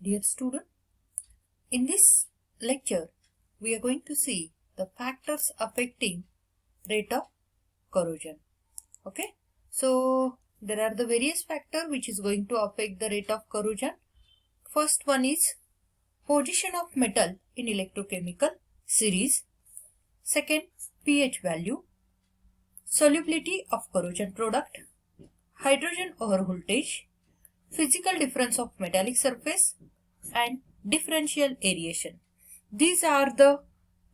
Dear student, in this lecture, we are going to see the factors affecting rate of corrosion. Okay, so there are the various factors which is going to affect the rate of corrosion. First one is position of metal in electrochemical series. Second, pH value, solubility of corrosion product, hydrogen over voltage, physical difference of metallic surface, and differential aeration. These are the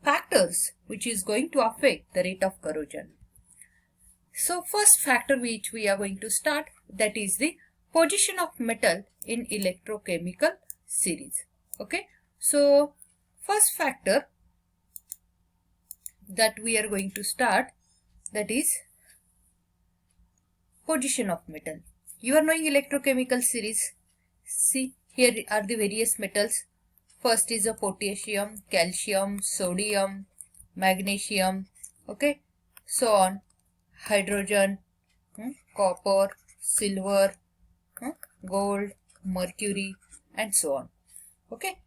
factors which is going to affect the rate of corrosion. So first factor which we are going to start, that is the position of metal in electrochemical series. Okay, so first factor that we are going to start, that is position of metal. You are knowing electrochemical series. See, here are the various metals. First is a potassium, calcium, sodium, magnesium, okay, so on, hydrogen, copper, silver, gold, mercury, and so on. Okay,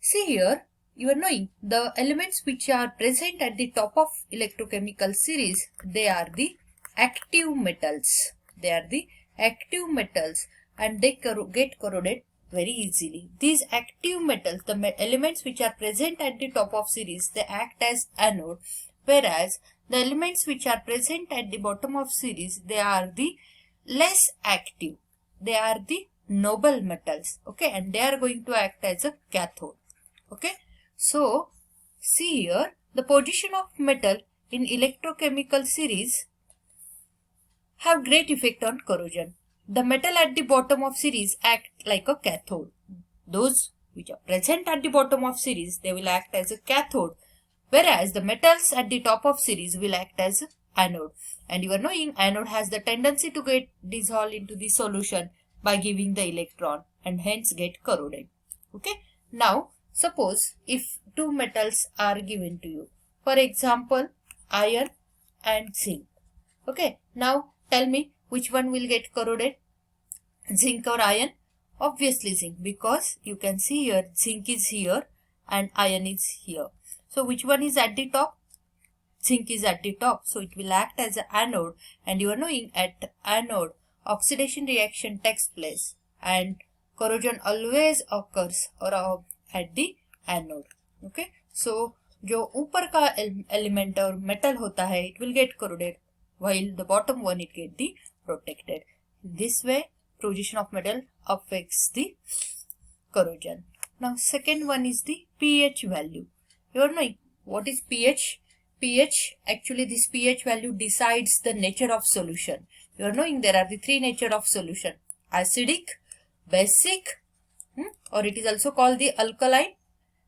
see here, you are knowing the elements which are present at the top of electrochemical series, they are the active metals. They are the active metals and they get corroded very easily. These active metals, the elements which are present at the top of series, they act as anode, whereas the elements which are present at the bottom of series, they are the less active. They are the noble metals, okay, and they are going to act as a cathode. Okay, so see here, the position of metal in electrochemical series have great effect on corrosion. The metal at the bottom of series act like a cathode. Those which are present at the bottom of series, they will act as a cathode, whereas the metals at the top of series will act as anode. And you are knowing anode has the tendency to get dissolved into the solution by giving the electron and hence get corroded. Okay, now suppose if two metals are given to you, for example iron and zinc. Okay, now tell me which one will get corroded, zinc or iron? Obviously zinc, because you can see here zinc is here and iron is here. So which one is at the top? Zinc is at the top, so it will act as an anode, and you are knowing at anode oxidation reaction takes place and corrosion always occurs or at the anode. Okay, so जो ऊपर का element और metal होता है, it will get corroded, while the bottom one it get the protected. This way position of metal affects the corrosion. Now second one is the pH value. You are knowing what is pH? pH, actually this pH value decides the nature of solution. You are knowing there are the three nature of solution: acidic, basic, or it is also called the alkaline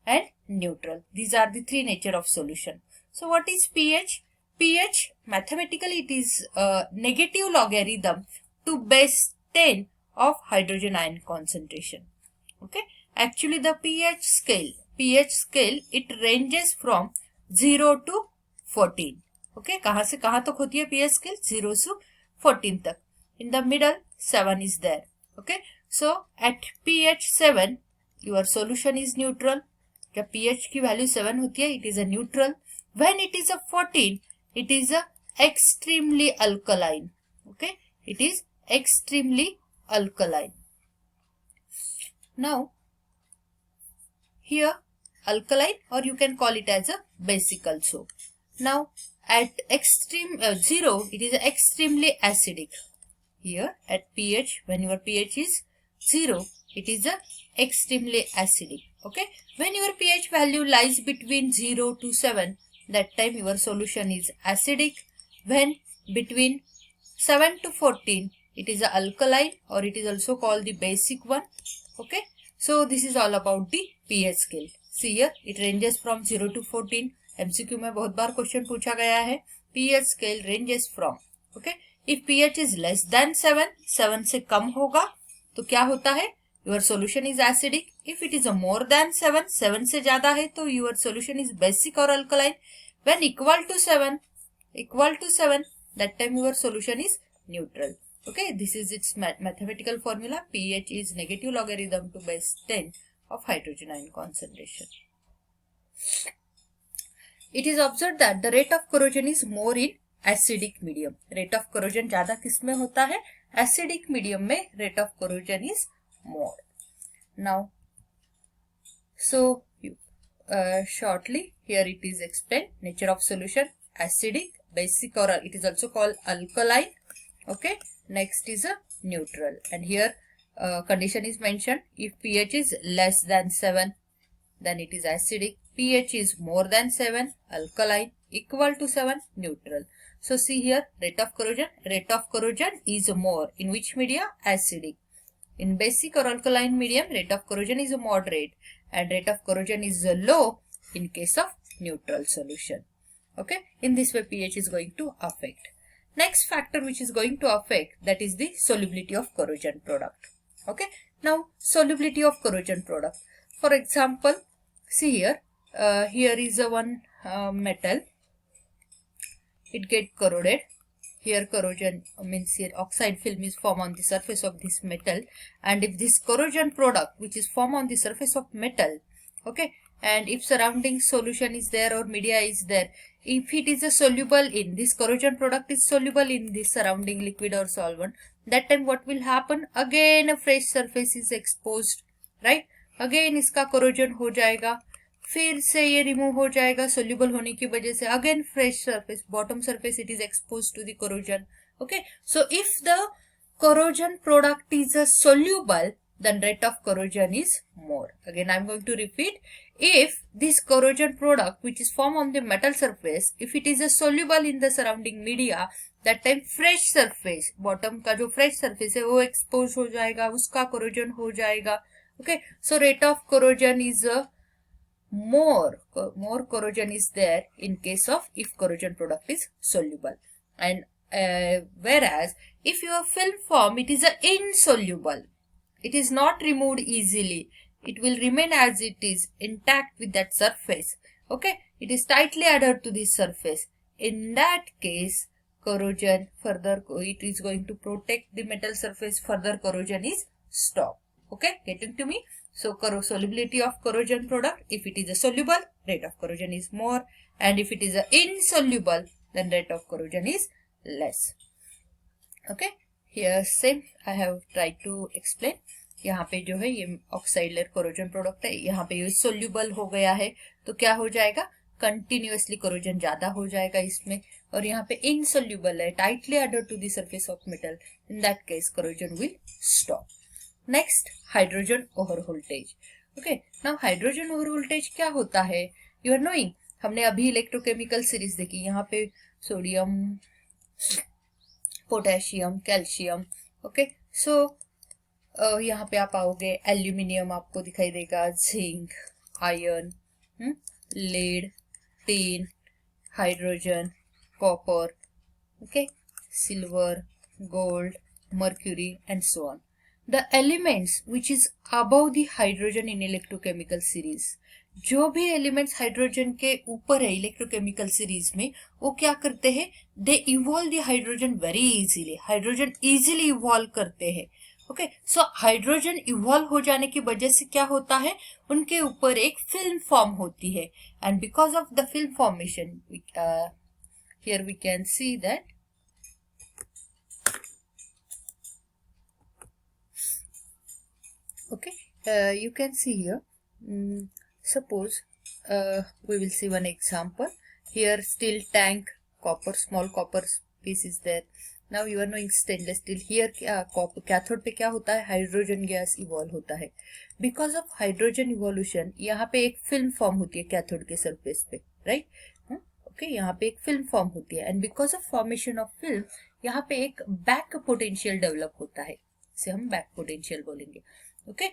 and neutral. These are the three nature of solution. So what is pH? pH, mathematically it is a negative logarithm to base 10 of hydrogen ion concentration. Okay, actually the pH scale, it ranges from 0 to 14. Okay, कहाँ से कहाँ तक होती है pH scale? 0 to 14 तक. In the middle 7 is there. Okay, so at pH 7 your solution is neutral. जब pH की value 7 होती है, it is a neutral. When it is a 14, it is a extremely alkaline. Okay, it is extremely alkaline. Now here alkaline, or you can call it as a basic also. Now at extreme 0, it is extremely acidic. Here at pH, when your pH is 0, it is a extremely acidic. Okay, when your pH value lies between 0 to 7, that time your solution is acidic. When between 7 to 14, it is a alkaline, or it is also called the basic one. Okay, so this is all about the pH scale. See here, it ranges from 0 to 14. MCQ में बहुत बार question पूछा गया है. pH scale ranges from. Okay, if pH is less than 7, 7 से कम होगा तो क्या होता है? Your solution is acidic. If it is a more than 7, 7 से ज़्यादा है तो your solution is basic or alkaline. When equal to 7, that time your solution is neutral. Okay, this is its mathematical formula. pH is negative logarithm to base 10 of hydrogen ion concentration. It is observed that the rate of corrosion is more in acidic medium. Rate of corrosion ज़्यादा किस में होता है? Acidic medium में rate of corrosion is more. Now, so shortly here it is explained. Nature of solution: acidic, basic, or it is also called alkaline. Okay. Next is a neutral, and here condition is mentioned. If pH is less than 7, then it is acidic. pH is more than 7, alkaline. Equal to 7, neutral. So see here, rate of corrosion. Rate of corrosion is more in which media? Acidic. In basic or alkaline medium, rate of corrosion is moderate, and rate of corrosion is low in case of neutral solution. Okay, in this way pH is going to affect. Next factor which is going to affect, that is the solubility of corrosion product. Okay, now solubility of corrosion product. For example, see here, here is a one metal. It get corroded. Here corrosion means here oxide film is formed on the surface of this metal, and if this corrosion product which is formed on the surface of metal, okay, and if surrounding solution is there or media is there, if it is a soluble in this corrosion product is soluble in this surrounding liquid or solvent, that time what will happen? Again a fresh surface is exposed, right? Again इसका corrosion हो जाएगा, फिर से ये remove हो जाएगा soluble होने की वजह से. Again fresh surface, bottom surface it is expose to the corrosion. Okay, so if the corrosion product is a soluble, then rate of corrosion is more. Again I am going to repeat, if this corrosion product which is formed on the metal surface, if it is a soluble in the surrounding media, that time fresh surface, bottom का जो fresh surface है वो expose हो जाएगा, उसका corrosion हो जाएगा. Okay, so rate of corrosion is a more corrosion is there in case of if corrosion product is soluble, and whereas if your film form it is a insoluble, it is not removed easily, it will remain as it is intact with that surface. Okay, it is tightly adhered to this surface. In that case corrosion further, it is going to protect the metal surface, further corrosion is stopped. Okay, getting to me? So solubility of corrosion product, if it is a soluble, rate of corrosion is more, and if it is a insoluble, then rate of corrosion is less. Okay, here same I have tried to explain. यहाँ पे जो है ये oxide layer corrosion product है, यहाँ पे ये soluble हो गया है तो क्या हो जाएगा? कंटिन्यूअसली कोरोजन ज्यादा हो जाएगा इसमें, और यहाँ पे इनसोल्यूबल है, tightly adhere to the surface of metal, in that case corrosion will stop. Next, hydrogen over voltage. Okay, now hydrogen over voltage क्या होता है? यू आर नोइंग, हमने अभी इलेक्ट्रोकेमिकल सीरीज देखी, यहाँ पे sodium, potassium, calcium. Okay, so यहाँ पे आप आओगे, एल्यूमिनियम आपको दिखाई देगा, zinc, iron, lead, tin, hydrogen, copper, okay, silver, gold, mercury, and so on. The elements which is above the hydrogen in electrochemical series, जो भी एलिमेंट्स हाइड्रोजन के ऊपर है इलेक्ट्रोकेमिकल सीरीज में, वो क्या करते हैं? They evolve the hydrogen very easily, hydrogen easily evolve करते हैं. ओके, सो हाइड्रोजन इवॉल्व हो जाने की वजह से क्या होता है? उनके ऊपर एक फिल्म फॉर्म होती है, and because of the film formation here we can see that okay, you can see here, suppose we will see one example. Here steel tank, copper, small copper piece is there. Now you are knowing stainless steel. Here cathode पे क्या होता है? Hydrogen gas evolve होता है. Because of hydrogen evolution यहाँ पे एक film form होती है कैथोड के सरफेस पे, राइट? ओके, यहाँ पे एक फिल्म फॉर्म होती है, and because of formation of film यहाँ पे एक बैक पोटेंशियल डेवलप होता है, इसे हम बैक पोटेंशियल बोलेंगे. ओके,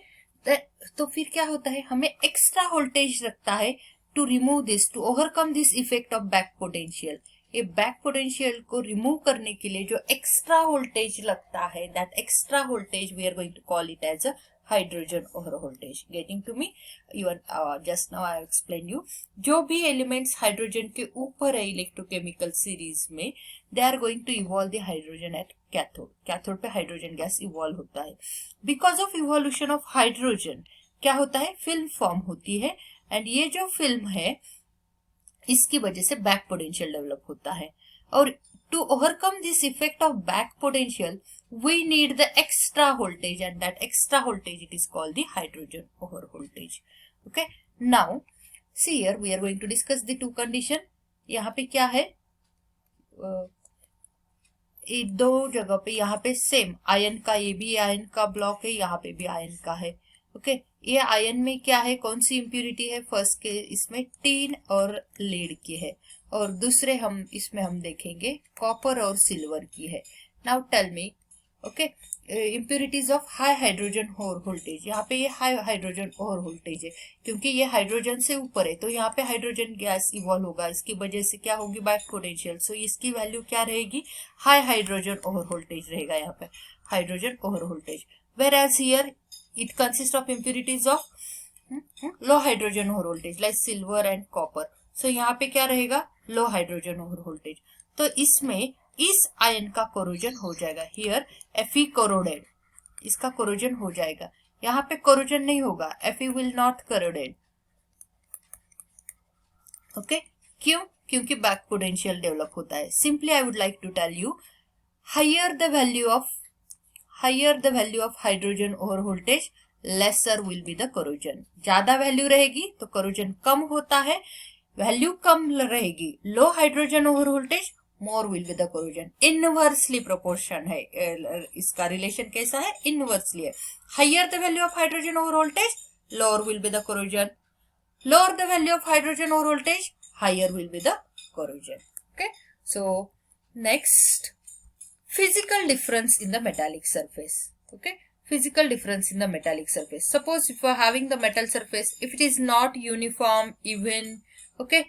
तो फिर क्या होता है? हमें एक्स्ट्रा वोल्टेज रखता है to remove this, to overcome this effect of back potential. ये बैक पोटेंशियल को रिमूव करने के लिए जो एक्स्ट्रा वोल्टेज लगता है, that extra voltage we are going to call it as a hydrogen over voltage. Getting to me? You are just now I explain you. जो भी एलिमेंट्स हाइड्रोजन के ऊपर है इलेक्ट्रोकेमिकल सीरीज में, they are going to evolve the hydrogen at cathode. Cathode पे hydrogen gas evolve होता है. Because of evolution of hydrogen क्या होता है, फिल्म फॉर्म होती है. एंड ये जो फिल्म है इसकी वजह से बैक पोटेंशियल डेवलप होता है. और to overcome this effect of back potential we need the extra voltage, and that extra voltage it is called the hydrogen over voltage. Okay, now see here we are going to discuss the two condition. यहाँ पे क्या है, दो जगह पे यहाँ पे same ion का, ये भी आयन का ब्लॉक है, यहाँ पे भी आयन का है. ओके, ये आयन में क्या है, कौन सी इम्प्यूरिटी है, फर्स्ट के इसमें टीन और लीड की है, और दूसरे इसमें हम देखेंगे कॉपर और सिल्वर की है. Now tell me, okay, impurities of high hydrogen over voltage. यहाँ पे ये हाई हाइड्रोजन ओवर वोल्टेज है क्योंकि ये हाइड्रोजन से ऊपर है, तो यहाँ पे हाइड्रोजन गैस इवॉल्व होगा, इसकी वजह से क्या होगी, बैक पोटेंशियल. सो इसकी वैल्यू क्या रहेगी, हाई हाइड्रोजन ओवर वोल्टेज रहेगा यहाँ पे, hydrogen over voltage. whereas here it consists of impurities of low hydrogen over voltage like silver and copper. so यहाँ पे क्या रहेगा, लो हाइड्रोजन ओवर वोल्टेज. तो इसमें इस आयन का कोरोजन हो जाएगा. हियर Fe कोरोडेड, इसका कोरोजन हो जाएगा. यहाँ पे कोरोजन नहीं होगा, Fe will not corroded. Okay, क्यों, क्योंकि बैक पोटेंशियल डेवलप होता है. Simply I would like to tell you, higher the value of hydrogen over voltage, lesser will be the corrosion. ज्यादा वैल्यू रहेगी तो कोरोजन कम होता है, वैल्यू कम रहेगी low hydrogen over voltage, more will be the corrosion. Inversely proportion है, इसका रिलेशन कैसा है, इनवर्सली है. Higher the value of hydrogen over voltage, lower will be the corrosion. Lower the value of hydrogen over voltage, higher will be the corrosion. Okay, so next, physical difference in the metallic surface. Okay, physical difference in the metallic surface. Suppose if you are having the metal surface, if it is not uniform, even, okay,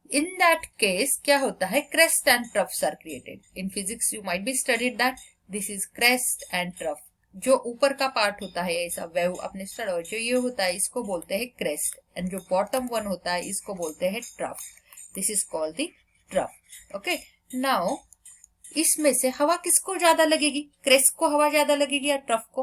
in that case क्या होता है, crest and troughs are created. In physics you might be studied that this is crest and trough. जो ऊपर का part होता है ऐसा wave अपने स्टड, जो ये होता है इसको बोलते हैं क्रेस्ट, एंड जो बॉटम वन होता है इसको बोलते हैं trough. This is called the trough. Okay, now इसमें से हवा किसको ज्यादा लगेगी, क्रेस्ट को हवा ज्यादा लगेगी या ट्रफ को?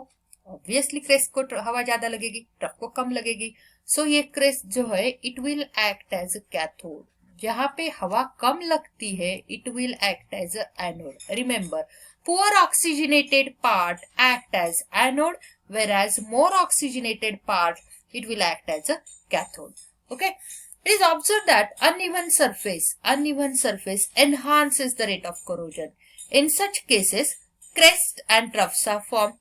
ऑब्वियसली क्रेस्ट को हवा ज्यादा लगेगी, ट्रफ को कम लगेगी. सो ये क्रेस्ट जो है it will act as a cathode. जहां पे हवा कम लगती है it will act as a anode. Remember, poor oxygenated part act as anode, whereas more oxygenated part it will act as a cathode. Okay, it is observed that uneven surface enhances the rate of corrosion. In such cases, crest and troughs are formed.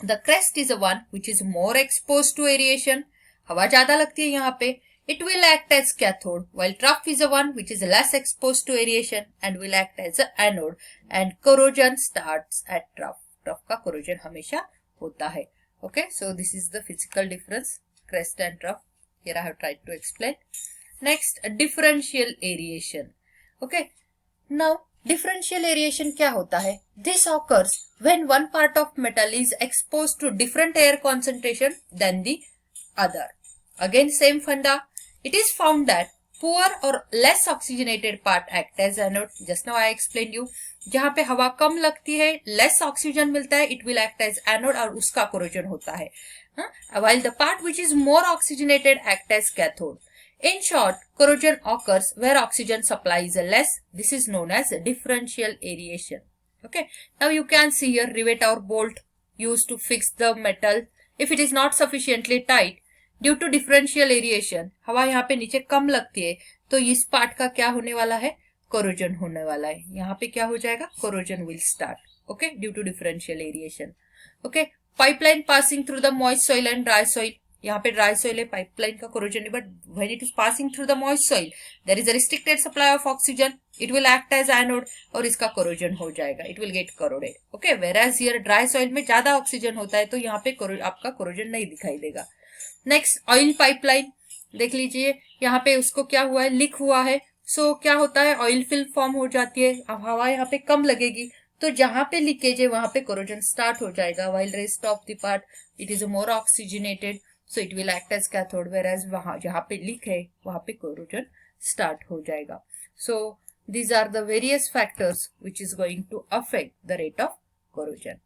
The crest is the one which is more exposed to aeration. हवा ज्यादा लगती है यहाँ पे, it will act as cathode, while trough is the one which is less exposed to aeration and will act as an anode. And corrosion starts at trough. Trough का corrosion हमेशा होता है. Okay, so this is the physical difference, crest and trough. Here I have tried to explain. Next, differential aeration. Okay, now differential aeration क्या होता है? This occurs when one part of metal is exposed to different air concentration than the other. Again, same funda. It is found that poor or less oxygenated part act as anode. Just now I explained you. जहाँ पे हवा कम लगती है, less oxygen मिलता है, it will act as anode और उसका corrosion होता है. While the part which is more oxygenated act as cathode. In short, corrosion occurs where oxygen supply is less. This is known as differential aeration. Okay. Now you can see here rivet or bolt used to fix the metal. If it is not sufficiently tight, due to differential aeration हवा यहाँ पे नीचे कम लगती है, तो इस part का क्या होने वाला है, कोरोजन होने वाला है. यहाँ पे क्या हो जाएगा, corrosion will start. Okay, due to differential aeration. Okay, pipeline passing through the moist soil and dry soil. यहाँ पे ड्राई सॉइल है, पाइपलाइन का कोरोजन है, but when it is passing through the moist soil there is a restricted supply of oxygen, it will act as anode और इसका corrosion हो जाएगा, it will get corroded. Okay, whereas here dry soil में ज्यादा oxygen होता है तो यहाँ पे आपका कोरोजन नहीं दिखाई देगा. नेक्स्ट, ऑयल पाइपलाइन देख लीजिए, यहाँ पे उसको क्या हुआ है, लीक हुआ है, सो क्या होता है, ऑयल फिल्म फॉर्म हो जाती है, अब हवा यहाँ पे कम लगेगी, तो जहां पे लीकेज है वहां पे कोरोजन स्टार्ट हो जाएगा. While rest of the part it is more oxygenated, so it will act as cathode, whereas वहां जहां पे लीक है वहां पे कोरोजन स्टार्ट हो जाएगा. सो these are the various factors which is going to affect the rate of corrosion.